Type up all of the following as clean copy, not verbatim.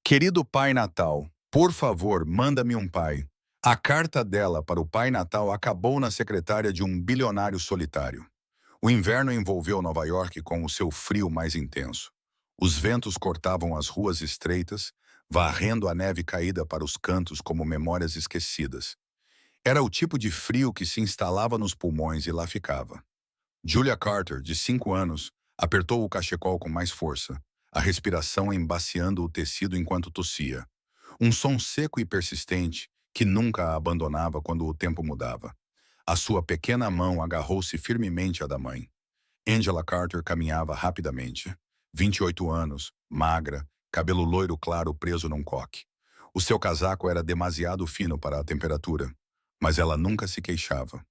Querido Pai Natal, por favor, manda-me um pai. A carta dela para o Pai Natal acabou na secretária de um bilionário solitário. O inverno envolveu Nova York com o seu frio mais intenso. Os ventos cortavam as ruas estreitas, varrendo a neve caída para os cantos como memórias esquecidas. Era o tipo de frio que se instalava nos pulmões e lá ficava. Julia Carter, de 5 anos, apertou o cachecol com mais força, a respiração embaciando o tecido enquanto tossia. Um som seco e persistente que nunca a abandonava quando o tempo mudava. A sua pequena mão agarrou-se firmemente à da mãe. Angela Carter caminhava rapidamente. 28 anos, magra, cabelo loiro claro preso num coque. O seu casaco era demasiado fino para a temperatura, mas ela nunca se queixava.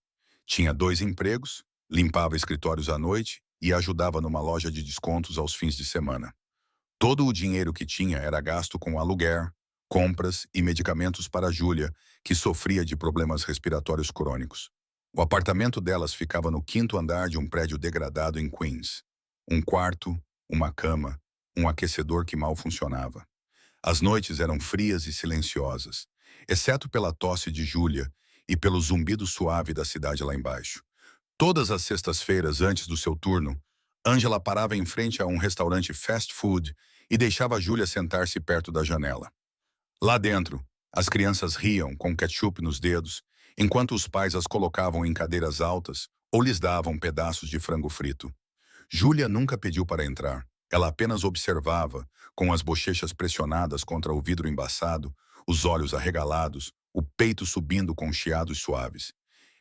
Tinha 2 empregos, limpava escritórios à noite e ajudava numa loja de descontos aos fins de semana. Todo o dinheiro que tinha era gasto com aluguer, compras e medicamentos para Júlia, que sofria de problemas respiratórios crônicos. O apartamento delas ficava no 5º andar de um prédio degradado em Queens. Um quarto, uma cama, um aquecedor que mal funcionava. As noites eram frias e silenciosas, exceto pela tosse de Júlia e pelo zumbido suave da cidade lá embaixo. Todas as sextas-feiras, antes do seu turno, Angela parava em frente a um restaurante fast food e deixava Júlia sentar-se perto da janela. Lá dentro, as crianças riam com ketchup nos dedos, enquanto os pais as colocavam em cadeiras altas ou lhes davam pedaços de frango frito. Júlia nunca pediu para entrar. Ela apenas observava, com as bochechas pressionadas contra o vidro embaçado, os olhos arregalados, o peito subindo com chiados suaves.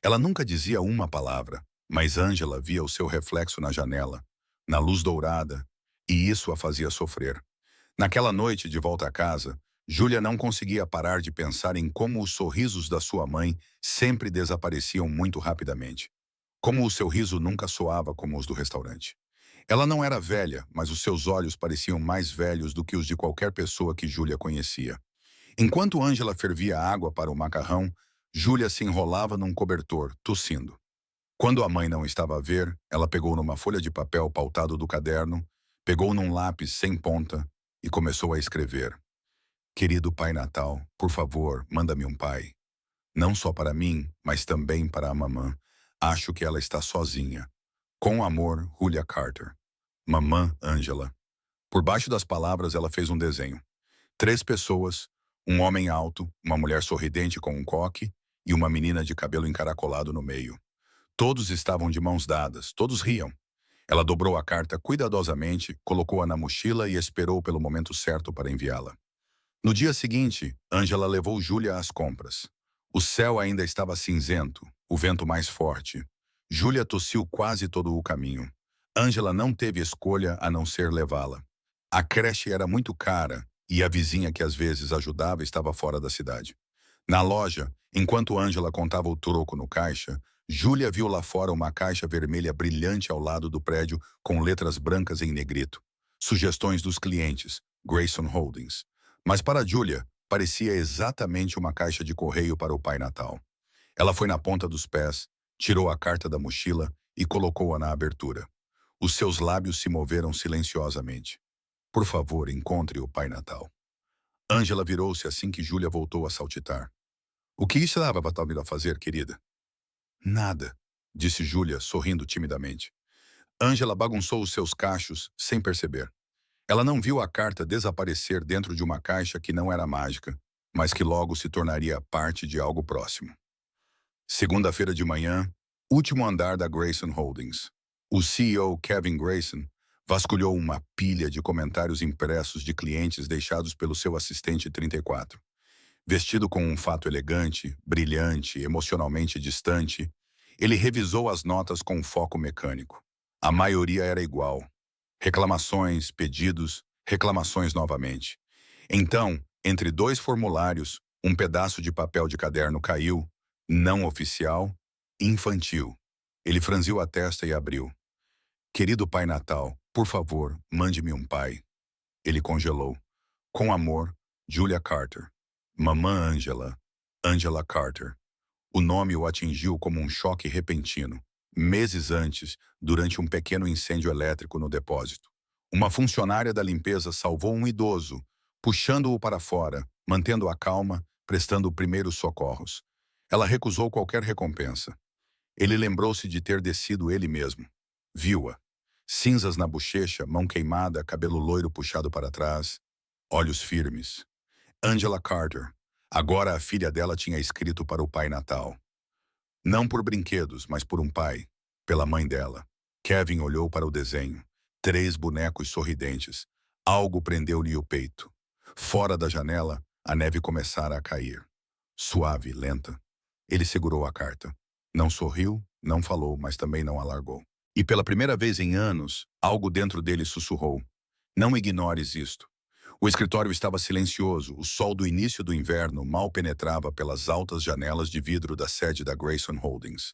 Ela nunca dizia uma palavra, mas Angela via o seu reflexo na janela, na luz dourada, e isso a fazia sofrer. Naquela noite, de volta a casa, Júlia não conseguia parar de pensar em como os sorrisos da sua mãe sempre desapareciam muito rapidamente. Como o seu riso nunca soava como os do restaurante. Ela não era velha, mas os seus olhos pareciam mais velhos do que os de qualquer pessoa que Júlia conhecia. Enquanto Angela fervia água para o macarrão, Júlia se enrolava num cobertor, tossindo. Quando a mãe não estava a ver, ela pegou numa folha de papel pautado do caderno, pegou num lápis sem ponta e começou a escrever. Querido Pai Natal, por favor, manda-me um pai. Não só para mim, mas também para a mamã. Acho que ela está sozinha. Com amor, Julia Carter. Mamã Angela. Por baixo das palavras, ela fez um desenho. 3 pessoas, um homem alto, uma mulher sorridente com um coque e uma menina de cabelo encaracolado no meio. Todos estavam de mãos dadas, todos riam. Ela dobrou a carta cuidadosamente, colocou-a na mochila e esperou pelo momento certo para enviá-la. No dia seguinte, Angela levou Júlia às compras. O céu ainda estava cinzento, o vento mais forte. Júlia tossiu quase todo o caminho. Angela não teve escolha a não ser levá-la. A creche era muito cara e a vizinha que às vezes ajudava estava fora da cidade. Na loja, enquanto Angela contava o troco no caixa, Júlia viu lá fora uma caixa vermelha brilhante ao lado do prédio com letras brancas em negrito. Sugestões dos clientes, Grayson Holdings. Mas para Júlia, parecia exatamente uma caixa de correio para o Pai Natal. Ela foi na ponta dos pés, tirou a carta da mochila e colocou-a na abertura. Os seus lábios se moveram silenciosamente. Por favor, encontre o Pai Natal. Angela virou-se assim que Júlia voltou a saltitar. O que estava a fazer, querida? Nada, disse Júlia, sorrindo timidamente. Angela bagunçou os seus cachos sem perceber. Ela não viu a carta desaparecer dentro de uma caixa que não era mágica, mas que logo se tornaria parte de algo próximo. Segunda-feira de manhã, último andar da Grayson Holdings. O CEO, Kevin Grayson, vasculhou uma pilha de comentários impressos de clientes deixados pelo seu assistente 34. Vestido com um fato elegante, brilhante, emocionalmente distante, ele revisou as notas com foco mecânico. A maioria era igual. Reclamações, pedidos, reclamações novamente. Então, entre 2 formulários, um pedaço de papel de caderno caiu, não oficial, infantil. Ele franziu a testa e abriu. Querido Pai Natal, por favor, mande-me um pai. Ele congelou. Com amor, Julia Carter. Mamã Angela. Angela Carter. O nome o atingiu como um choque repentino. Meses antes, durante um pequeno incêndio elétrico no depósito, uma funcionária da limpeza salvou um idoso, puxando-o para fora, mantendo a calma, prestando primeiros socorros. Ela recusou qualquer recompensa. Ele lembrou-se de ter descido ele mesmo. Viu-a. Cinzas na bochecha, mão queimada, cabelo loiro puxado para trás, olhos firmes. Angela Carter. Agora a filha dela tinha escrito para o Pai Natal. Não por brinquedos, mas por um pai. Pela mãe dela. Kevin olhou para o desenho. 3 bonecos sorridentes. Algo prendeu-lhe o peito. Fora da janela, a neve começara a cair. Suave, lenta. Ele segurou a carta. Não sorriu, não falou, mas também não a largou. E pela primeira vez em anos, algo dentro dele sussurrou. Não ignores isto. O escritório estava silencioso, o sol do início do inverno mal penetrava pelas altas janelas de vidro da sede da Grayson Holdings.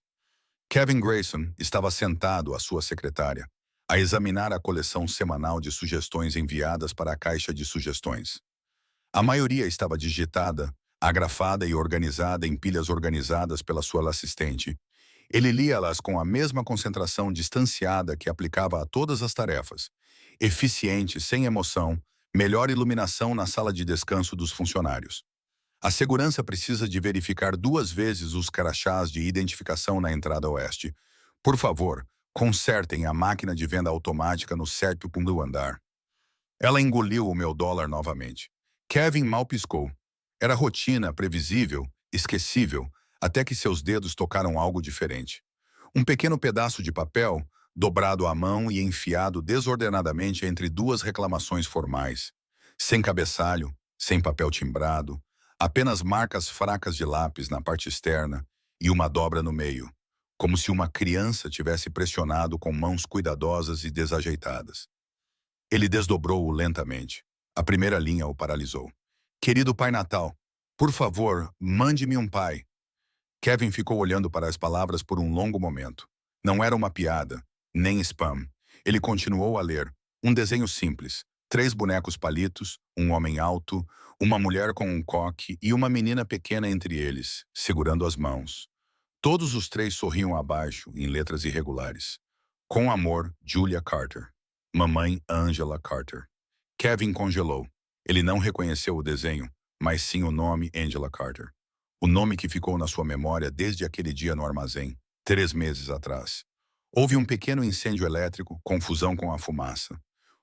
Kevin Grayson estava sentado à sua secretária, a examinar a coleção semanal de sugestões enviadas para a caixa de sugestões. A maioria estava digitada, agrafada e organizada em pilhas organizadas pela sua assistente. Ele lia-las com a mesma concentração distanciada que aplicava a todas as tarefas. Eficiente, sem emoção, melhor iluminação na sala de descanso dos funcionários. A segurança precisa de verificar 2 vezes os crachás de identificação na entrada oeste. Por favor, consertem a máquina de venda automática no 7º andar. Ela engoliu o meu dólar novamente. Kevin mal piscou. Era rotina, previsível, esquecível, até que seus dedos tocaram algo diferente. Um pequeno pedaço de papel, dobrado à mão e enfiado desordenadamente entre 2 reclamações formais. Sem cabeçalho, sem papel timbrado, apenas marcas fracas de lápis na parte externa e uma dobra no meio, como se uma criança tivesse pressionado com mãos cuidadosas e desajeitadas. Ele desdobrou-o lentamente. A primeira linha o paralisou. Querido Pai Natal, por favor, mande-me um pai. Kevin ficou olhando para as palavras por um longo momento. Não era uma piada, nem spam. Ele continuou a ler. Um desenho simples. 3 bonecos palitos, um homem alto, uma mulher com um coque e uma menina pequena entre eles, segurando as mãos. Todos os 3 sorriam abaixo, em letras irregulares. Com amor, Julia Carter. Mamãe Angela Carter. Kevin congelou. Ele não reconheceu o desenho, mas sim o nome Angela Carter. O nome que ficou na sua memória desde aquele dia no armazém, 3 meses atrás. Houve um pequeno incêndio elétrico, confusão com a fumaça.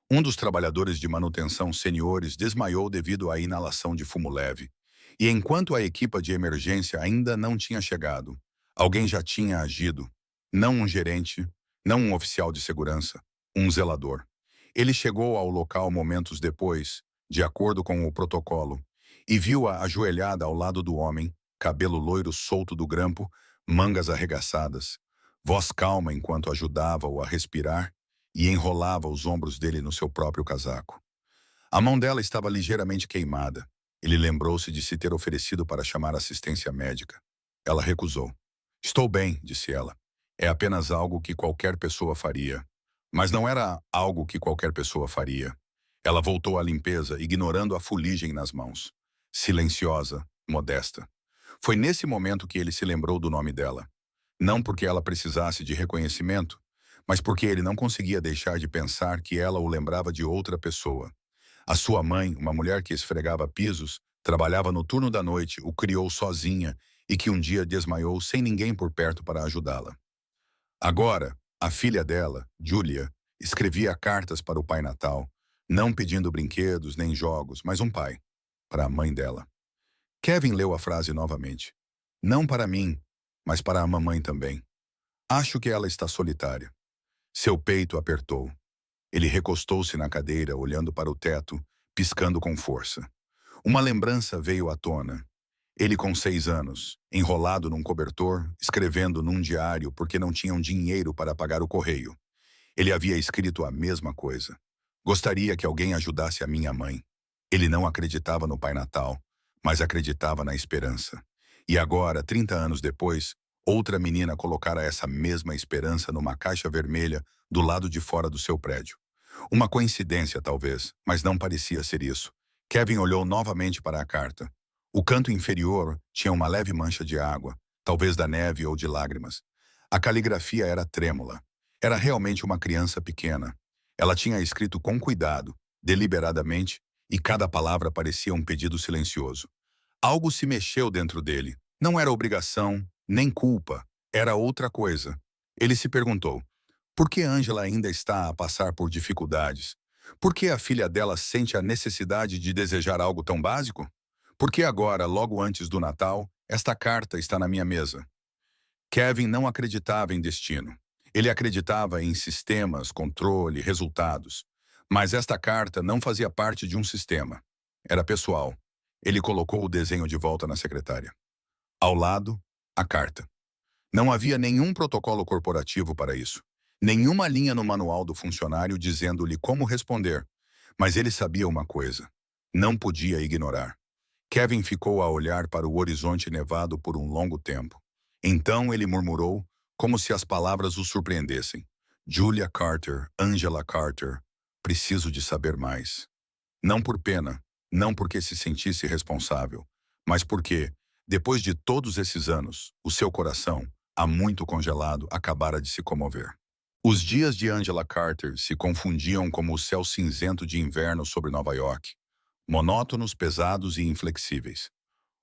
Um dos trabalhadores de manutenção seniores desmaiou devido à inalação de fumo leve. E enquanto a equipa de emergência ainda não tinha chegado, alguém já tinha agido. Não um gerente, não um oficial de segurança, um zelador. Ele chegou ao local momentos depois, de acordo com o protocolo, e viu-a ajoelhada ao lado do homem, cabelo loiro solto do grampo, mangas arregaçadas, voz calma enquanto ajudava-o a respirar e enrolava os ombros dele no seu próprio casaco. A mão dela estava ligeiramente queimada. Ele lembrou-se de se ter oferecido para chamar assistência médica. Ela recusou. Estou bem, disse ela. É apenas algo que qualquer pessoa faria. Mas não era algo que qualquer pessoa faria. Ela voltou à limpeza, ignorando a fuligem nas mãos. Silenciosa, modesta. Foi nesse momento que ele se lembrou do nome dela. Não porque ela precisasse de reconhecimento, mas porque ele não conseguia deixar de pensar que ela o lembrava de outra pessoa. A sua mãe, uma mulher que esfregava pisos, trabalhava no turno da noite, o criou sozinha e que um dia desmaiou sem ninguém por perto para ajudá-la. Agora, a filha dela, Julia, escrevia cartas para o Pai Natal, não pedindo brinquedos nem jogos, mas um pai, para a mãe dela. Kevin leu a frase novamente. Não para mim, mas para a mamãe também. Acho que ela está solitária. Seu peito apertou. Ele recostou-se na cadeira, olhando para o teto, piscando com força. Uma lembrança veio à tona. Ele com 6 anos, enrolado num cobertor, escrevendo num diário porque não tinham dinheiro para pagar o correio. Ele havia escrito a mesma coisa. Gostaria que alguém ajudasse a minha mãe. Ele não acreditava no Pai Natal, mas acreditava na esperança. E agora, 30 anos depois, outra menina colocara essa mesma esperança numa caixa vermelha do lado de fora do seu prédio. Uma coincidência, talvez, mas não parecia ser isso. Kevin olhou novamente para a carta. O canto inferior tinha uma leve mancha de água, talvez da neve ou de lágrimas. A caligrafia era trêmula. Era realmente uma criança pequena. Ela tinha escrito com cuidado, deliberadamente, e cada palavra parecia um pedido silencioso. Algo se mexeu dentro dele. Não era obrigação, nem culpa. Era outra coisa. Ele se perguntou: por que Angela ainda está a passar por dificuldades? Por que a filha dela sente a necessidade de desejar algo tão básico? Por que agora, logo antes do Natal, esta carta está na minha mesa? Kevin não acreditava em destino. Ele acreditava em sistemas, controle, resultados. Mas esta carta não fazia parte de um sistema. Era pessoal. Ele colocou o desenho de volta na secretária. Ao lado, a carta. Não havia nenhum protocolo corporativo para isso. Nenhuma linha no manual do funcionário dizendo-lhe como responder. Mas ele sabia uma coisa. Não podia ignorar. Kevin ficou a olhar para o horizonte nevado por um longo tempo. Então ele murmurou, como se as palavras o surpreendessem. Julia Carter, Angela Carter, preciso de saber mais. Não por pena, não porque se sentisse responsável, mas porque, depois de todos esses anos, o seu coração, há muito congelado, acabara de se comover. Os dias de Angela Carter se confundiam como o céu cinzento de inverno sobre Nova York, monótonos, pesados e inflexíveis.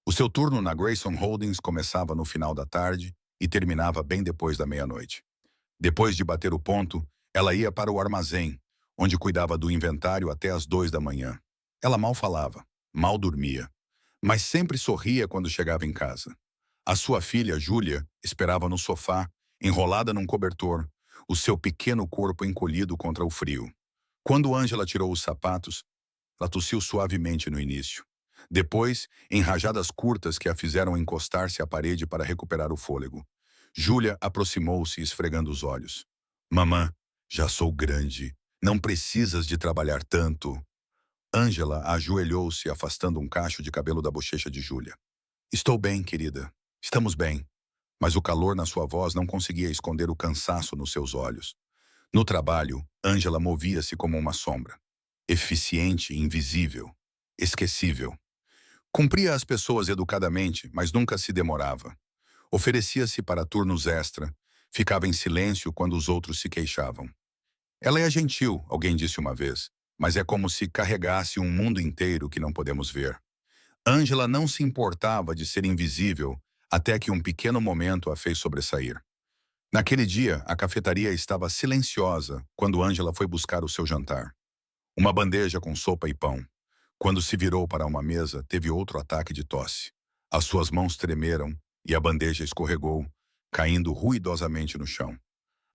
O seu turno na Grayson Holdings começava no final da tarde e terminava bem depois da meia-noite. Depois de bater o ponto, ela ia para o armazém, onde cuidava do inventário até as 2 da manhã. Ela mal falava, mal dormia, mas sempre sorria quando chegava em casa. A sua filha, Julia, esperava no sofá, enrolada num cobertor, o seu pequeno corpo encolhido contra o frio. Quando Angela tirou os sapatos, ela tossiu suavemente no início. Depois, em rajadas curtas que a fizeram encostar-se à parede para recuperar o fôlego. Julia aproximou-se esfregando os olhos. Mamã, já sou grande. Não precisas de trabalhar tanto. Angela ajoelhou-se afastando um cacho de cabelo da bochecha de Julia. Estou bem, querida. Estamos bem. Mas o calor na sua voz não conseguia esconder o cansaço nos seus olhos. No trabalho, Angela movia-se como uma sombra. Eficiente, invisível, esquecível. Cumpria as pessoas educadamente, mas nunca se demorava. Oferecia-se para turnos extra, ficava em silêncio quando os outros se queixavam. Ela é gentil, alguém disse uma vez, mas é como se carregasse um mundo inteiro que não podemos ver. Angela não se importava de ser invisível até que um pequeno momento a fez sobressair. Naquele dia, a cafetaria estava silenciosa quando Angela foi buscar o seu jantar. Uma bandeja com sopa e pão. Quando se virou para uma mesa, teve outro ataque de tosse. As suas mãos tremeram e a bandeja escorregou, caindo ruidosamente no chão.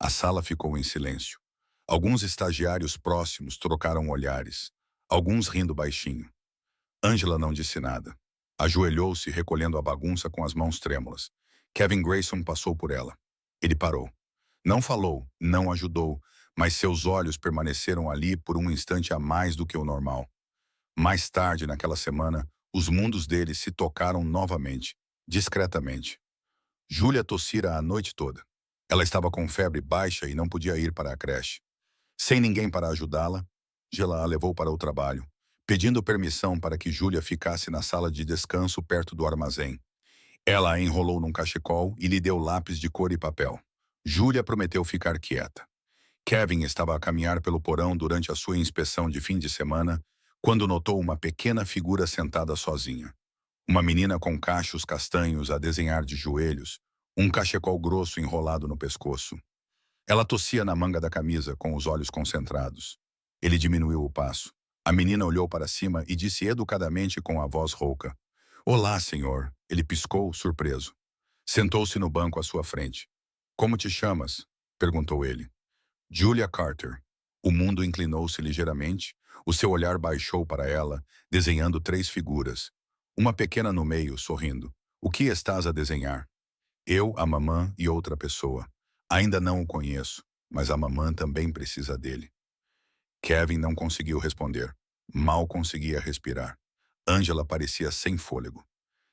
A sala ficou em silêncio. Alguns estagiários próximos trocaram olhares, alguns rindo baixinho. Angela não disse nada. Ajoelhou-se recolhendo a bagunça com as mãos trêmulas. Kevin Grayson passou por ela. Ele parou. Não falou, não ajudou, mas seus olhos permaneceram ali por um instante a mais do que o normal. Mais tarde, naquela semana, os mundos deles se tocaram novamente, discretamente. Julia tossira a noite toda. Ela estava com febre baixa e não podia ir para a creche. Sem ninguém para ajudá-la, Angela a levou para o trabalho, pedindo permissão para que Julia ficasse na sala de descanso perto do armazém. Ela a enrolou num cachecol e lhe deu lápis de cor e papel. Julia prometeu ficar quieta. Kevin estava a caminhar pelo porão durante a sua inspeção de fim de semana, quando notou uma pequena figura sentada sozinha. Uma menina com cachos castanhos a desenhar de joelhos, um cachecol grosso enrolado no pescoço. Ela tossia na manga da camisa, com os olhos concentrados. Ele diminuiu o passo. A menina olhou para cima e disse educadamente com a voz rouca. Olá, senhor. Ele piscou, surpreso. Sentou-se no banco à sua frente. Como te chamas? Perguntou ele. Julia Carter. O mundo inclinou-se ligeiramente, o seu olhar baixou para ela, desenhando 3 figuras. Uma pequena no meio, sorrindo. O que estás a desenhar? Eu, a mamã e outra pessoa. Ainda não o conheço, mas a mamã também precisa dele. Kevin não conseguiu responder. Mal conseguia respirar. Angela parecia sem fôlego.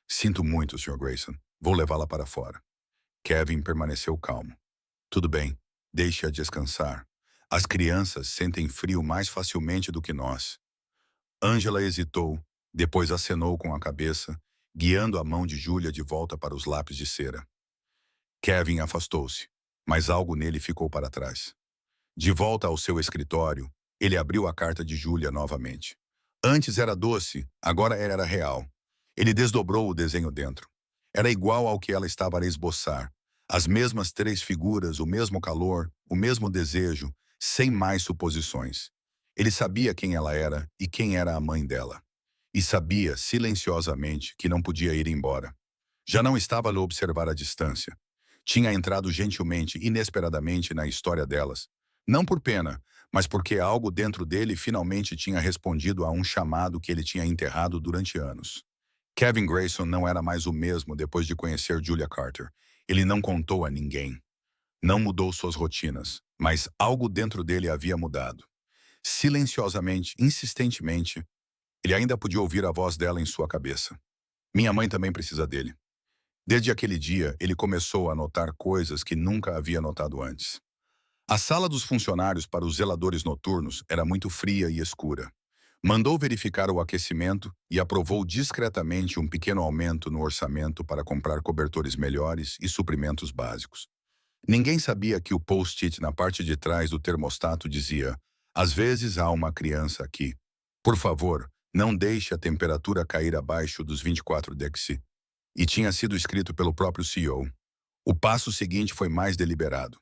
Sinto muito, Sr. Grayson. Vou levá-la para fora. Kevin permaneceu calmo. Tudo bem, deixe-a descansar. As crianças sentem frio mais facilmente do que nós. Angela hesitou, depois acenou com a cabeça, guiando a mão de Julia de volta para os lápis de cera. Kevin afastou-se, mas algo nele ficou para trás. De volta ao seu escritório, ele abriu a carta de Julia novamente. Antes era doce, agora era real. Ele desdobrou o desenho dentro. Era igual ao que ela estava a esboçar. As mesmas três figuras, o mesmo calor, o mesmo desejo, sem mais suposições. Ele sabia quem ela era e quem era a mãe dela. E sabia, silenciosamente, que não podia ir embora. Já não estava a lhe observar à distância. Tinha entrado gentilmente, inesperadamente na história delas. Não por pena, mas porque algo dentro dele finalmente tinha respondido a um chamado que ele tinha enterrado durante anos. Kevin Grayson não era mais o mesmo depois de conhecer Julia Carter. Ele não contou a ninguém. Não mudou suas rotinas, mas algo dentro dele havia mudado. Silenciosamente, insistentemente, ele ainda podia ouvir a voz dela em sua cabeça. Minha mãe também precisa dele. Desde aquele dia, ele começou a notar coisas que nunca havia notado antes. A sala dos funcionários para os zeladores noturnos era muito fria e escura. Mandou verificar o aquecimento e aprovou discretamente um pequeno aumento no orçamento para comprar cobertores melhores e suprimentos básicos. Ninguém sabia que o post-it na parte de trás do termostato dizia: "Às vezes há uma criança aqui. Por favor, não deixe a temperatura cair abaixo dos 24 degc." E tinha sido escrito pelo próprio CEO. O passo seguinte foi mais deliberado.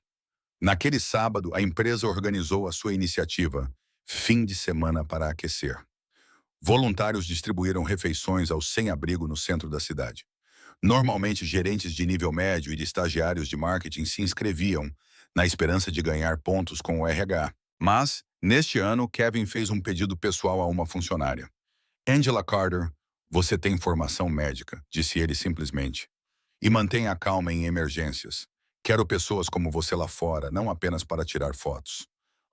Naquele sábado, a empresa organizou a sua iniciativa Fim de Semana para Aquecer. Voluntários distribuíram refeições aos sem-abrigo no centro da cidade. Normalmente, gerentes de nível médio e de estagiários de marketing se inscreviam, na esperança de ganhar pontos com o RH. Mas, neste ano, Kevin fez um pedido pessoal a uma funcionária. Angela Carter, você tem formação médica, disse ele simplesmente. E mantenha a calma em emergências. Quero pessoas como você lá fora, não apenas para tirar fotos.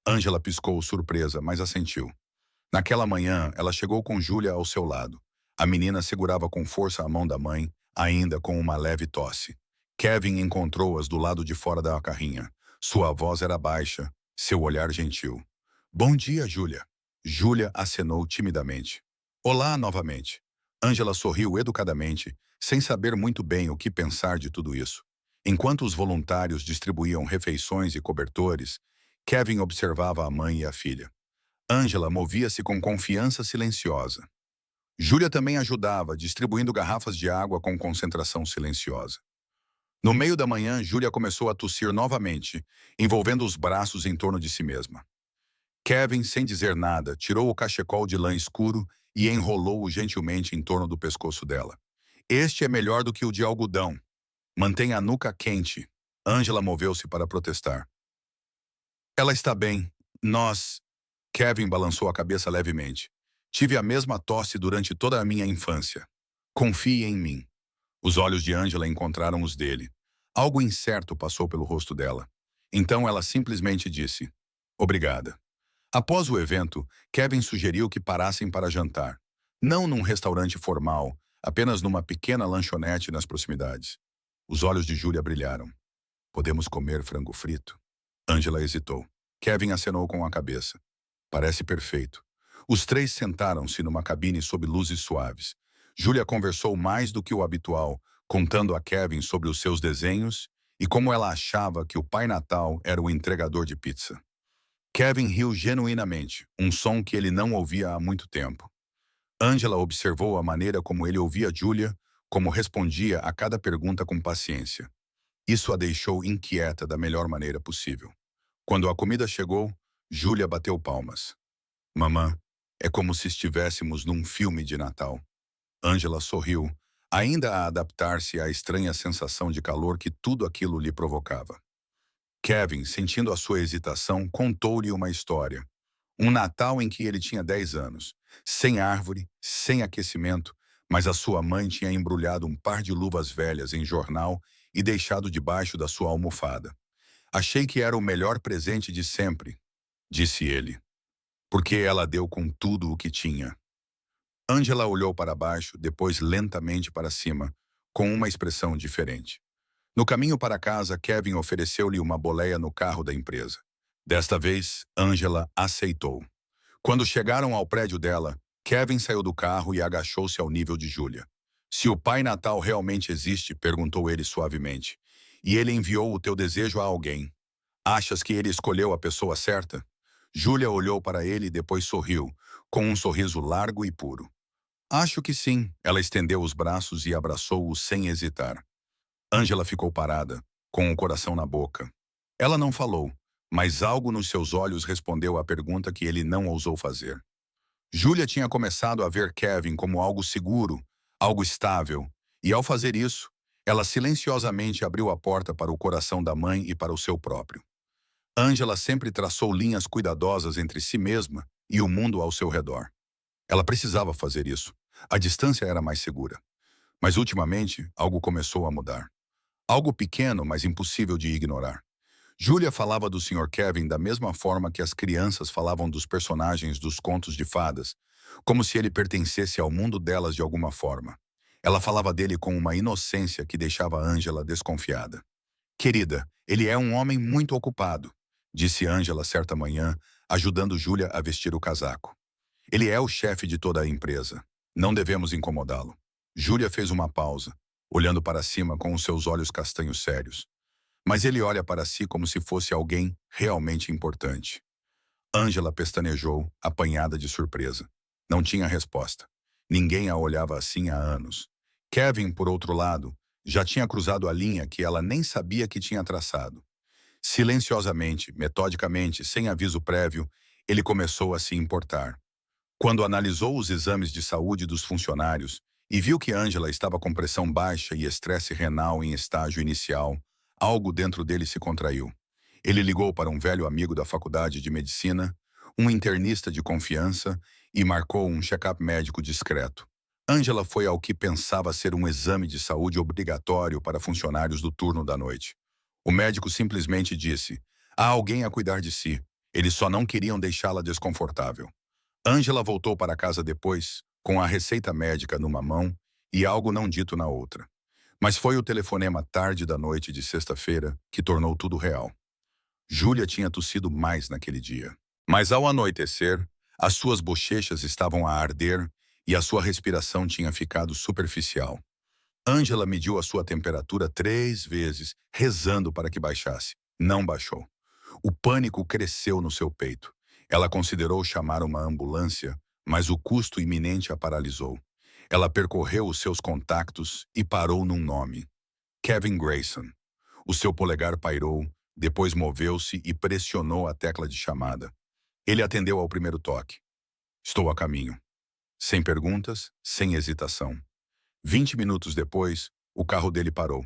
Angela piscou surpresa, mas assentiu. Naquela manhã, ela chegou com Julia ao seu lado. A menina segurava com força a mão da mãe, ainda com uma leve tosse. Kevin encontrou-as do lado de fora da carrinha. Sua voz era baixa, seu olhar gentil. Bom dia, Julia. Julia acenou timidamente. Olá, novamente. Angela sorriu educadamente, sem saber muito bem o que pensar de tudo isso. Enquanto os voluntários distribuíam refeições e cobertores, Kevin observava a mãe e a filha. Angela movia-se com confiança silenciosa. Julia também ajudava, distribuindo garrafas de água com concentração silenciosa. No meio da manhã, Julia começou a tossir novamente, envolvendo os braços em torno de si mesma. Kevin, sem dizer nada, tirou o cachecol de lã escuro e enrolou-o gentilmente em torno do pescoço dela. Este é melhor do que o de algodão. Mantenha a nuca quente. Angela moveu-se para protestar. Ela está bem. Nós... Kevin balançou a cabeça levemente. Tive a mesma tosse durante toda a minha infância. Confie em mim. Os olhos de Angela encontraram os dele. Algo incerto passou pelo rosto dela. Então ela simplesmente disse: obrigada. Após o evento, Kevin sugeriu que parassem para jantar. Não num restaurante formal, apenas numa pequena lanchonete nas proximidades. Os olhos de Julia brilharam. Podemos comer frango frito? Angela hesitou. Kevin acenou com a cabeça. Parece perfeito. Os três sentaram-se numa cabine sob luzes suaves. Julia conversou mais do que o habitual, contando a Kevin sobre os seus desenhos e como ela achava que o Pai Natal era o entregador de pizza. Kevin riu genuinamente, um som que ele não ouvia há muito tempo. Angela observou a maneira como ele ouvia Julia, como respondia a cada pergunta com paciência. Isso a deixou inquieta da melhor maneira possível. Quando a comida chegou, Julia bateu palmas. Mamã, é como se estivéssemos num filme de Natal. Angela sorriu, ainda a adaptar-se à estranha sensação de calor que tudo aquilo lhe provocava. Kevin, sentindo a sua hesitação, contou-lhe uma história. Um Natal em que ele tinha 10 anos, sem árvore, sem aquecimento, mas a sua mãe tinha embrulhado um par de luvas velhas em jornal e deixado debaixo da sua almofada. Achei que era o melhor presente de sempre, disse ele, porque ela deu com tudo o que tinha. Angela olhou para baixo, depois lentamente para cima, com uma expressão diferente. No caminho para casa, Kevin ofereceu-lhe uma boleia no carro da empresa. Desta vez, Angela aceitou. Quando chegaram ao prédio dela, Kevin saiu do carro e agachou-se ao nível de Julia. Se o Pai Natal realmente existe, perguntou ele suavemente, e ele enviou o teu desejo a alguém, achas que ele escolheu a pessoa certa? Júlia olhou para ele e depois sorriu, com um sorriso largo e puro. Acho que sim. Ela estendeu os braços e abraçou-o sem hesitar. Ângela ficou parada, com o coração na boca. Ela não falou, mas algo nos seus olhos respondeu à pergunta que ele não ousou fazer. Júlia tinha começado a ver Kevin como algo seguro, algo estável, e ao fazer isso, ela silenciosamente abriu a porta para o coração da mãe e para o seu próprio. Ângela sempre traçou linhas cuidadosas entre si mesma e o mundo ao seu redor. Ela precisava fazer isso. A distância era mais segura. Mas ultimamente, algo começou a mudar. Algo pequeno, mas impossível de ignorar. Júlia falava do Sr. Kevin da mesma forma que as crianças falavam dos personagens dos contos de fadas, como se ele pertencesse ao mundo delas de alguma forma. Ela falava dele com uma inocência que deixava Ângela desconfiada. Querida, ele é um homem muito ocupado, disse Ângela certa manhã, ajudando Júlia a vestir o casaco. Ele é o chefe de toda a empresa. Não devemos incomodá-lo. Júlia fez uma pausa, olhando para cima com os seus olhos castanhos sérios. Mas ele olha para si como se fosse alguém realmente importante. Ângela pestanejou, apanhada de surpresa. Não tinha resposta. Ninguém a olhava assim há anos. Kevin, por outro lado, já tinha cruzado a linha que ela nem sabia que tinha traçado. Silenciosamente, metodicamente, sem aviso prévio, ele começou a se importar. Quando analisou os exames de saúde dos funcionários e viu que Ângela estava com pressão baixa e estresse renal em estágio inicial, algo dentro dele se contraiu. Ele ligou para um velho amigo da faculdade de medicina, um internista de confiança, e marcou um check-up médico discreto. Ângela foi ao que pensava ser um exame de saúde obrigatório para funcionários do turno da noite. O médico simplesmente disse: há alguém a cuidar de si. Eles só não queriam deixá-la desconfortável. Ângela voltou para casa depois, com a receita médica numa mão e algo não dito na outra. Mas foi o telefonema tarde da noite de sexta-feira que tornou tudo real. Júlia tinha tossido mais naquele dia. Mas ao anoitecer, as suas bochechas estavam a arder e a sua respiração tinha ficado superficial. Ângela mediu a sua temperatura 3 vezes, rezando para que baixasse. Não baixou. O pânico cresceu no seu peito. Ela considerou chamar uma ambulância, mas o custo iminente a paralisou. Ela percorreu os seus contactos e parou num nome: Kevin Grayson. O seu polegar pairou, depois moveu-se e pressionou a tecla de chamada. Ele atendeu ao primeiro toque. Estou a caminho. Sem perguntas, sem hesitação. 20 minutos depois, o carro dele parou.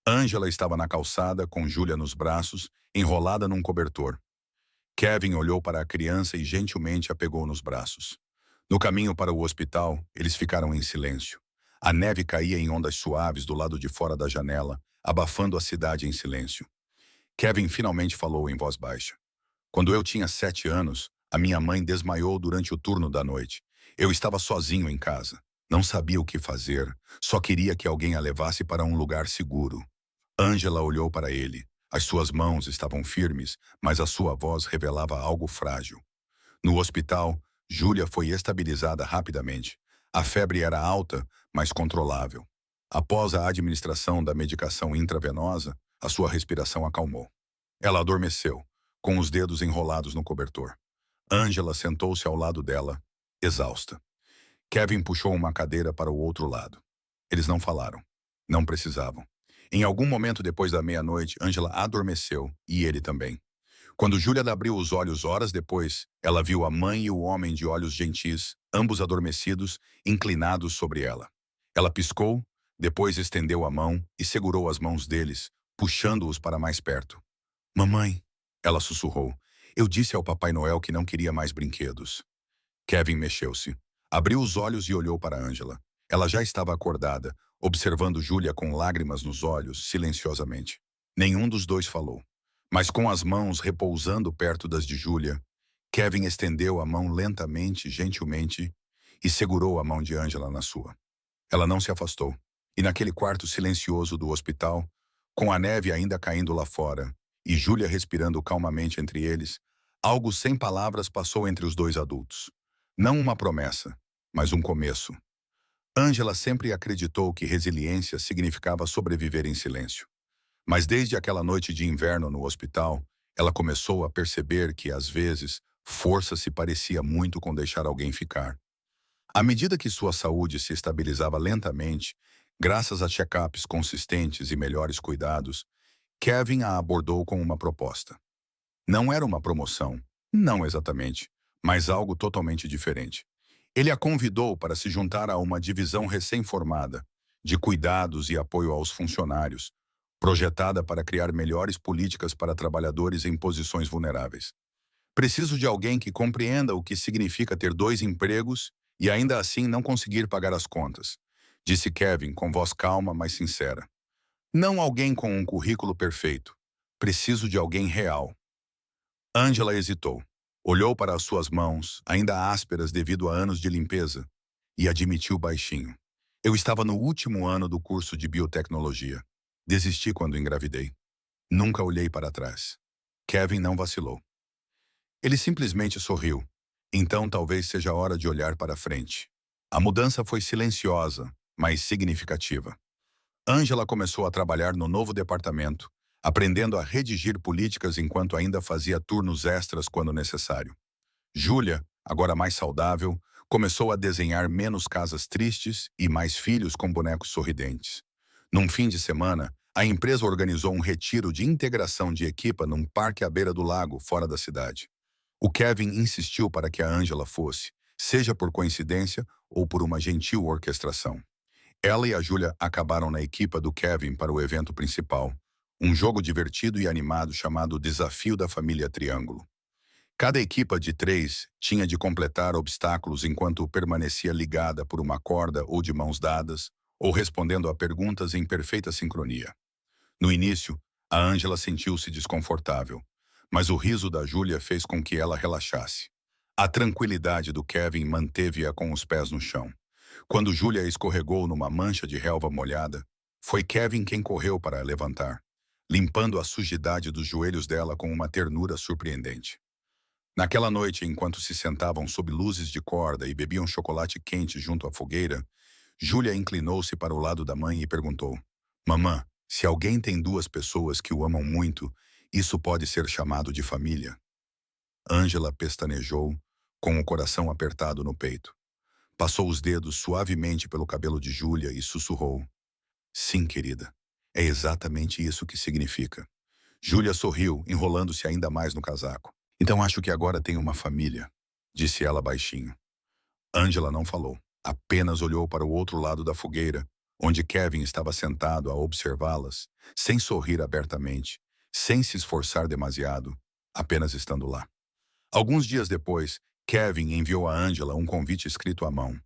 Ângela estava na calçada, com Júlia nos braços, enrolada num cobertor. Kevin olhou para a criança e gentilmente a pegou nos braços. No caminho para o hospital, eles ficaram em silêncio. A neve caía em ondas suaves do lado de fora da janela, abafando a cidade em silêncio. Kevin finalmente falou em voz baixa. Quando eu tinha 7 anos, a minha mãe desmaiou durante o turno da noite. Eu estava sozinho em casa. Não sabia o que fazer, só queria que alguém a levasse para um lugar seguro. Ângela olhou para ele. As suas mãos estavam firmes, mas a sua voz revelava algo frágil. No hospital, Júlia foi estabilizada rapidamente. A febre era alta, mas controlável. Após a administração da medicação intravenosa, a sua respiração acalmou. Ela adormeceu, com os dedos enrolados no cobertor. Ângela sentou-se ao lado dela, exausta. Kevin puxou uma cadeira para o outro lado. Eles não falaram. Não precisavam. Em algum momento depois da meia-noite, Ângela adormeceu, e ele também. Quando Júlia abriu os olhos horas depois, ela viu a mãe e o homem de olhos gentis, ambos adormecidos, inclinados sobre ela. Ela piscou, depois estendeu a mão e segurou as mãos deles, puxando-os para mais perto. Mamãe, ela sussurrou, eu disse ao Papai Noel que não queria mais brinquedos. Kevin mexeu-se. Abriu os olhos e olhou para Ângela. Ela já estava acordada, observando Júlia com lágrimas nos olhos, silenciosamente. Nenhum dos dois falou. Mas com as mãos repousando perto das de Júlia, Kevin estendeu a mão lentamente, gentilmente, e segurou a mão de Ângela na sua. Ela não se afastou. E naquele quarto silencioso do hospital, com a neve ainda caindo lá fora, e Júlia respirando calmamente entre eles, algo sem palavras passou entre os dois adultos. Não uma promessa, mas um começo. Ângela sempre acreditou que resiliência significava sobreviver em silêncio. Mas desde aquela noite de inverno no hospital, Ela começou a perceber que, às vezes, força se parecia muito com deixar alguém ficar. À medida que sua saúde se estabilizava lentamente, graças a check-ups consistentes e melhores cuidados, Kevin a abordou com uma proposta. Não era uma promoção, não exatamente, mas algo totalmente diferente. Ele a convidou para se juntar a uma divisão recém-formada, de cuidados e apoio aos funcionários, projetada para criar melhores políticas para trabalhadores em posições vulneráveis. Preciso de alguém que compreenda o que significa ter dois empregos e ainda assim não conseguir pagar as contas, disse Kevin com voz calma, mas sincera. Não alguém com um currículo perfeito. Preciso de alguém real. Angela hesitou. Olhou para as suas mãos, ainda ásperas devido a anos de limpeza, e admitiu baixinho. Eu estava no último ano do curso de biotecnologia. Desisti quando engravidei. Nunca olhei para trás. Kevin não vacilou. Ele simplesmente sorriu. Então talvez seja a hora de olhar para frente. A mudança foi silenciosa, mas significativa. Angela começou a trabalhar no novo departamento, aprendendo a redigir políticas enquanto ainda fazia turnos extras quando necessário. Júlia, agora mais saudável, começou a desenhar menos casas tristes e mais filhos com bonecos sorridentes. Num fim de semana, a empresa organizou um retiro de integração de equipa num parque à beira do lago, fora da cidade. O Kevin insistiu para que a Angela fosse, seja por coincidência ou por uma gentil orquestração. Ela e a Júlia acabaram na equipa do Kevin para o evento principal, um jogo divertido e animado chamado Desafio da Família Triângulo. Cada equipa de 3 tinha de completar obstáculos enquanto permanecia ligada por uma corda ou de mãos dadas, ou respondendo a perguntas em perfeita sincronia. No início, a Ângela sentiu-se desconfortável, mas o riso da Júlia fez com que ela relaxasse. A tranquilidade do Kevin manteve-a com os pés no chão. Quando Júlia escorregou numa mancha de relva molhada, foi Kevin quem correu para a levantar, limpando a sujidade dos joelhos dela com uma ternura surpreendente. Naquela noite, enquanto se sentavam sob luzes de corda e bebiam chocolate quente junto à fogueira, Júlia inclinou-se para o lado da mãe e perguntou: Mamã, se alguém tem duas pessoas que o amam muito, isso pode ser chamado de família? Ângela pestanejou, com o coração apertado no peito. Passou os dedos suavemente pelo cabelo de Júlia e sussurrou: Sim, querida. É exatamente isso que significa. Júlia sorriu, enrolando-se ainda mais no casaco. Então acho que agora tenho uma família, disse ela baixinho. Ângela não falou, apenas olhou para o outro lado da fogueira, onde Kevin estava sentado a observá-las, sem sorrir abertamente, sem se esforçar demasiado, apenas estando lá. Alguns dias depois, Kevin enviou a Ângela um convite escrito à mão.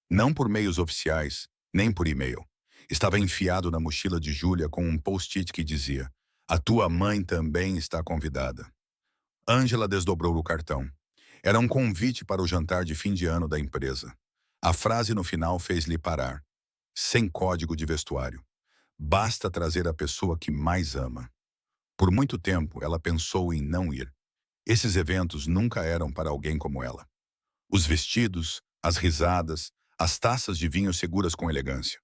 Não por meios oficiais, nem por e-mail. Estava enfiado na mochila de Júlia com um post-it que dizia: A tua mãe também está convidada. Ângela desdobrou o cartão. Era um convite para o jantar de fim de ano da empresa. A frase no final fez-lhe parar. Sem código de vestuário. Basta trazer a pessoa que mais ama. Por muito tempo, ela pensou em não ir. Esses eventos nunca eram para alguém como ela. Os vestidos, as risadas, as taças de vinho seguras com elegância.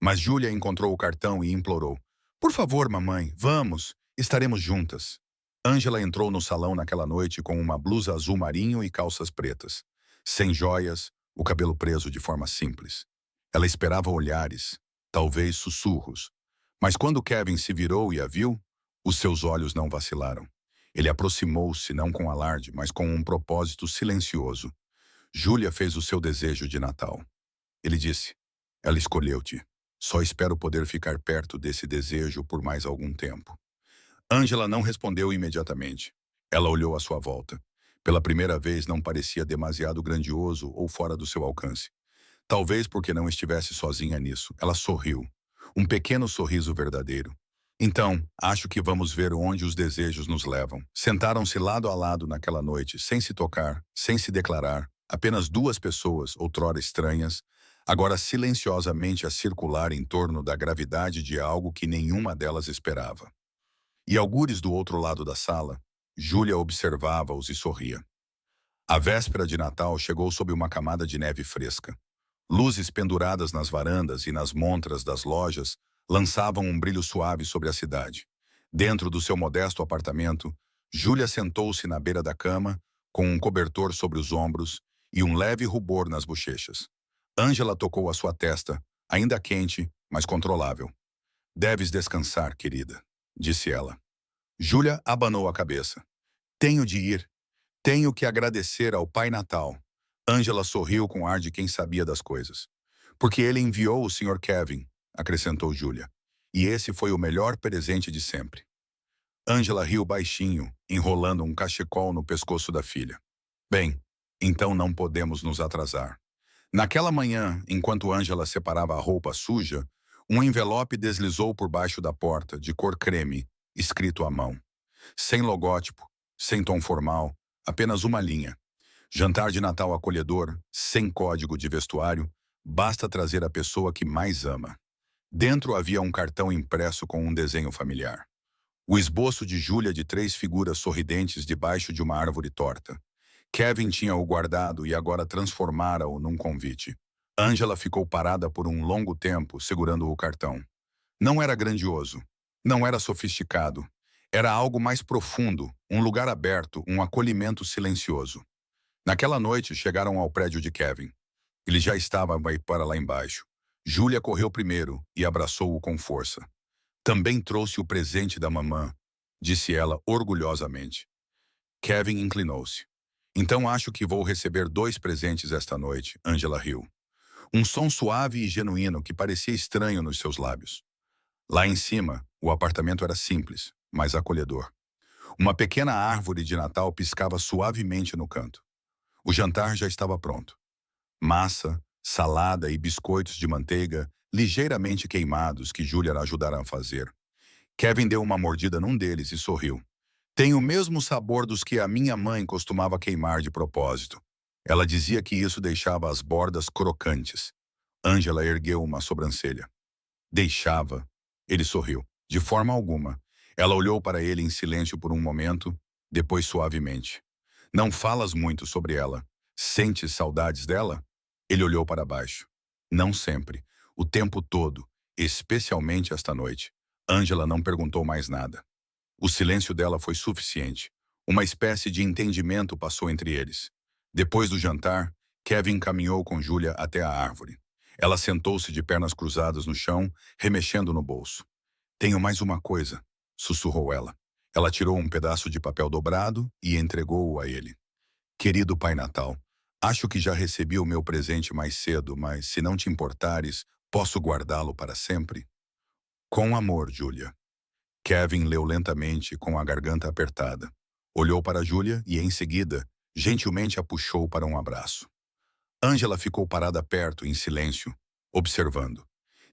Mas Júlia encontrou o cartão e implorou: Por favor, mamãe, vamos, estaremos juntas. Ângela entrou no salão naquela noite com uma blusa azul marinho e calças pretas. Sem joias, o cabelo preso de forma simples. Ela esperava olhares, talvez sussurros. Mas quando Kevin se virou e a viu, os seus olhos não vacilaram. Ele aproximou-se não com alarde, mas com um propósito silencioso. Júlia fez o seu desejo de Natal. Ele disse: Ela escolheu-te. Só espero poder ficar perto desse desejo por mais algum tempo. Ângela não respondeu imediatamente. Ela olhou à sua volta. Pela primeira vez não parecia demasiado grandioso ou fora do seu alcance. Talvez porque não estivesse sozinha nisso. Ela sorriu. Um pequeno sorriso verdadeiro. Então, acho que vamos ver onde os desejos nos levam. Sentaram-se lado a lado naquela noite, sem se tocar, sem se declarar. Apenas duas pessoas, outrora estranhas, agora silenciosamente a circular em torno da gravidade de algo que nenhuma delas esperava. E algures do outro lado da sala, Júlia observava-os e sorria. A véspera de Natal chegou sob uma camada de neve fresca. Luzes penduradas nas varandas e nas montras das lojas lançavam um brilho suave sobre a cidade. Dentro do seu modesto apartamento, Júlia sentou-se na beira da cama, com um cobertor sobre os ombros e um leve rubor nas bochechas. Ângela tocou a sua testa, ainda quente, mas controlável. Deves descansar, querida, disse ela. Júlia abanou a cabeça. Tenho de ir. Tenho que agradecer ao Pai Natal. Ângela sorriu com ar de quem sabia das coisas. Porque ele enviou o Sr. Kevin, acrescentou Júlia. E esse foi o melhor presente de sempre. Ângela riu baixinho, enrolando um cachecol no pescoço da filha. Bem, então não podemos nos atrasar. Naquela manhã, enquanto Ângela separava a roupa suja, um envelope deslizou por baixo da porta, de cor creme, escrito à mão. Sem logótipo, sem tom formal, apenas uma linha. Jantar de Natal acolhedor, sem código de vestuário, basta trazer a pessoa que mais ama. Dentro havia um cartão impresso com um desenho familiar. O esboço de Júlia de 3 figuras sorridentes debaixo de uma árvore torta. Kevin tinha-o guardado e agora transformara-o num convite. Ângela ficou parada por um longo tempo, segurando o cartão. Não era grandioso. Não era sofisticado. Era algo mais profundo, um lugar aberto, um acolhimento silencioso. Naquela noite, chegaram ao prédio de Kevin. Ele já estava para lá embaixo. Júlia correu primeiro e abraçou-o com força. Também trouxe o presente da mamã, disse ela orgulhosamente. Kevin inclinou-se. Então acho que vou receber 2 presentes esta noite, Ângela riu. Um som suave e genuíno que parecia estranho nos seus lábios. Lá em cima, o apartamento era simples, mas acolhedor. Uma pequena árvore de Natal piscava suavemente no canto. O jantar já estava pronto. Massa, salada e biscoitos de manteiga ligeiramente queimados que Júlia ajudara a fazer. Kevin deu uma mordida num deles e sorriu. Tem o mesmo sabor dos que a minha mãe costumava queimar de propósito. Ela dizia que isso deixava as bordas crocantes. Ângela ergueu uma sobrancelha. Deixava. Ele sorriu. De forma alguma. Ela olhou para ele em silêncio por um momento, depois suavemente. Não falas muito sobre ela. Sentes saudades dela? Ele olhou para baixo. Não sempre. O tempo todo. Especialmente esta noite. Ângela não perguntou mais nada. O silêncio dela foi suficiente. Uma espécie de entendimento passou entre eles. Depois do jantar, Kevin caminhou com Júlia até a árvore. Ela sentou-se de pernas cruzadas no chão, remexendo no bolso. Tenho mais uma coisa, sussurrou ela. Ela tirou um pedaço de papel dobrado e entregou-o a ele. Querido Pai Natal, acho que já recebi o meu presente mais cedo, mas se não te importares, posso guardá-lo para sempre? Com amor, Júlia. Kevin leu lentamente, com a garganta apertada. Olhou para Júlia e, em seguida, gentilmente a puxou para um abraço. Ângela ficou parada perto, em silêncio, observando.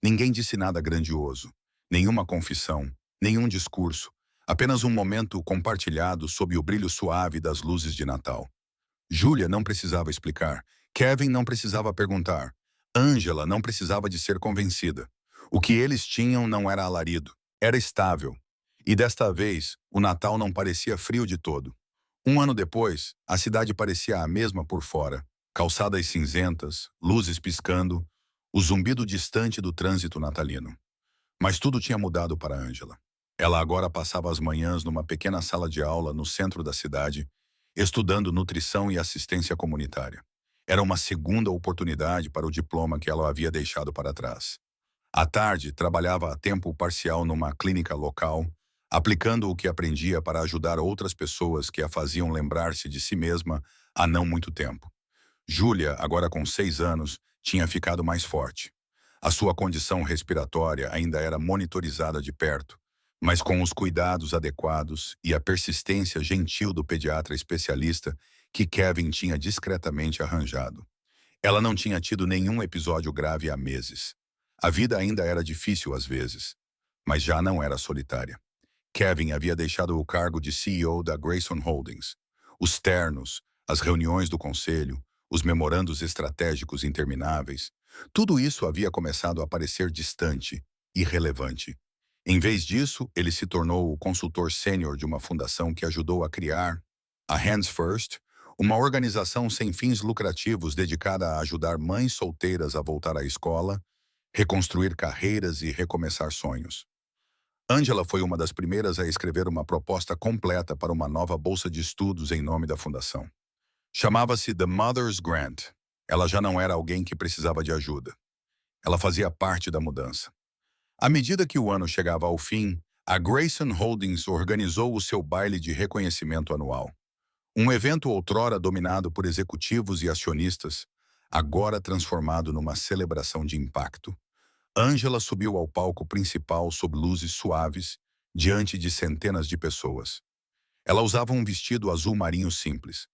Ninguém disse nada grandioso, nenhuma confissão, nenhum discurso, apenas um momento compartilhado sob o brilho suave das luzes de Natal. Júlia não precisava explicar, Kevin não precisava perguntar, Ângela não precisava de ser convencida. O que eles tinham não era alarido, era estável. E desta vez, o Natal não parecia frio de todo. Um ano depois, a cidade parecia a mesma por fora. Calçadas cinzentas, luzes piscando, o zumbido distante do trânsito natalino. Mas tudo tinha mudado para Ângela. Ela agora passava as manhãs numa pequena sala de aula no centro da cidade, estudando nutrição e assistência comunitária. Era uma segunda oportunidade para o diploma que ela havia deixado para trás. À tarde, trabalhava a tempo parcial numa clínica local, aplicando o que aprendia para ajudar outras pessoas que a faziam lembrar-se de si mesma há não muito tempo. Júlia, agora com 6 anos, tinha ficado mais forte. A sua condição respiratória ainda era monitorizada de perto, mas com os cuidados adequados e a persistência gentil do pediatra especialista que Kevin tinha discretamente arranjado. Ela não tinha tido nenhum episódio grave há meses. A vida ainda era difícil às vezes, mas já não era solitária. Kevin havia deixado o cargo de CEO da Grayson Holdings. Os ternos, as reuniões do conselho, os memorandos estratégicos intermináveis, tudo isso havia começado a parecer distante, irrelevante. Em vez disso, ele se tornou o consultor sênior de uma fundação que ajudou a criar a Hands First, uma organização sem fins lucrativos dedicada a ajudar mães solteiras a voltar à escola, reconstruir carreiras e recomeçar sonhos. Angela foi uma das primeiras a escrever uma proposta completa para uma nova bolsa de estudos em nome da fundação. Chamava-se The Mother's Grant. Ela já não era alguém que precisava de ajuda. Ela fazia parte da mudança. À medida que o ano chegava ao fim, a Grayson Holdings organizou o seu baile de reconhecimento anual. Um evento outrora dominado por executivos e acionistas, agora transformado numa celebração de impacto. Angela subiu ao palco principal sob luzes suaves, diante de centenas de pessoas. Ela usava um vestido azul marinho simples,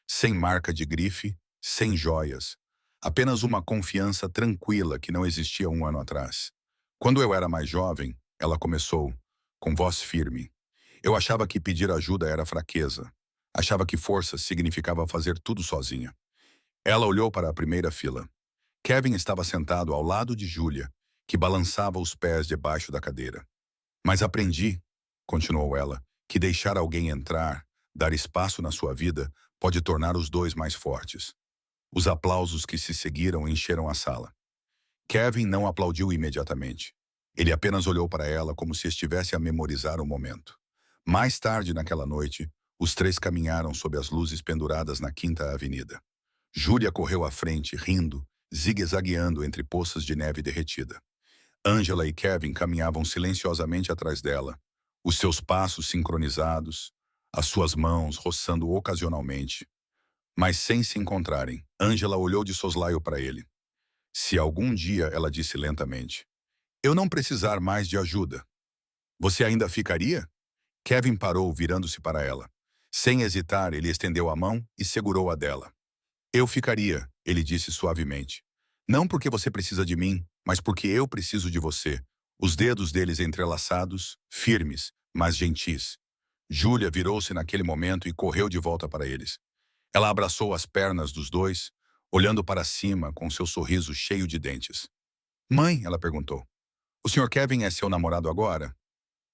sem marca de grife, sem joias, apenas uma confiança tranquila que não existia um ano atrás. Quando eu era mais jovem, ela começou, com voz firme. Eu achava que pedir ajuda era fraqueza. Achava que força significava fazer tudo sozinha. Ela olhou para a primeira fila. Kevin estava sentado ao lado de Julia, que balançava os pés debaixo da cadeira. Mas aprendi, continuou ela, que deixar alguém entrar, dar espaço na sua vida, pode tornar os dois mais fortes. Os aplausos que se seguiram encheram a sala. Kevin não aplaudiu imediatamente. Ele apenas olhou para ela como se estivesse a memorizar o momento. Mais tarde naquela noite, os três caminharam sob as luzes penduradas na Quinta Avenida. Júlia correu à frente, rindo, zigue-zagueando entre poças de neve derretida. Angela e Kevin caminhavam silenciosamente atrás dela, os seus passos sincronizados, as suas mãos roçando ocasionalmente. Mas sem se encontrarem, Angela olhou de soslaio para ele. Se algum dia, ela disse lentamente, eu não precisar mais de ajuda, você ainda ficaria? Kevin parou, virando-se para ela. Sem hesitar, ele estendeu a mão e segurou a dela. Eu ficaria, ele disse suavemente. Não porque você precisa de mim, mas porque eu preciso de você. Os dedos deles entrelaçados, firmes, mas gentis. Júlia virou-se naquele momento e correu de volta para eles. Ela abraçou as pernas dos dois, olhando para cima com seu sorriso cheio de dentes. Mãe, ela perguntou, o Sr. Kevin é seu namorado agora?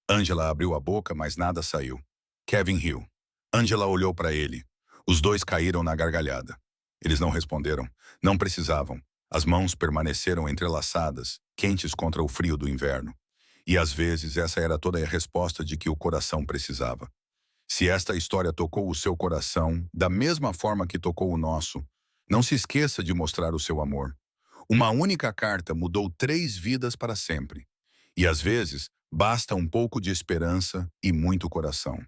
Angela abriu a boca, mas nada saiu. Kevin riu. Angela olhou para ele. Os dois caíram na gargalhada. Eles não responderam. Não precisavam. As mãos permaneceram entrelaçadas, quentes contra o frio do inverno. E às vezes essa era toda a resposta de que o coração precisava. Se esta história tocou o seu coração, da mesma forma que tocou o nosso, não se esqueça de mostrar o seu amor. Uma única carta mudou 3 vidas para sempre. E às vezes, basta um pouco de esperança e muito coração.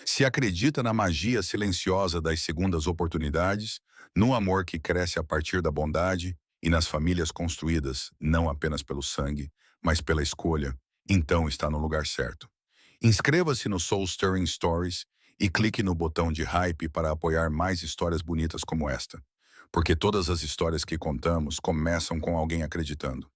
Se acredita na magia silenciosa das segundas oportunidades, no amor que cresce a partir da bondade e nas famílias construídas não apenas pelo sangue, mas pela escolha, então está no lugar certo. Inscreva-se no Soul Stirring Stories e clique no botão de hype para apoiar mais histórias bonitas como esta. Porque todas as histórias que contamos começam com alguém acreditando.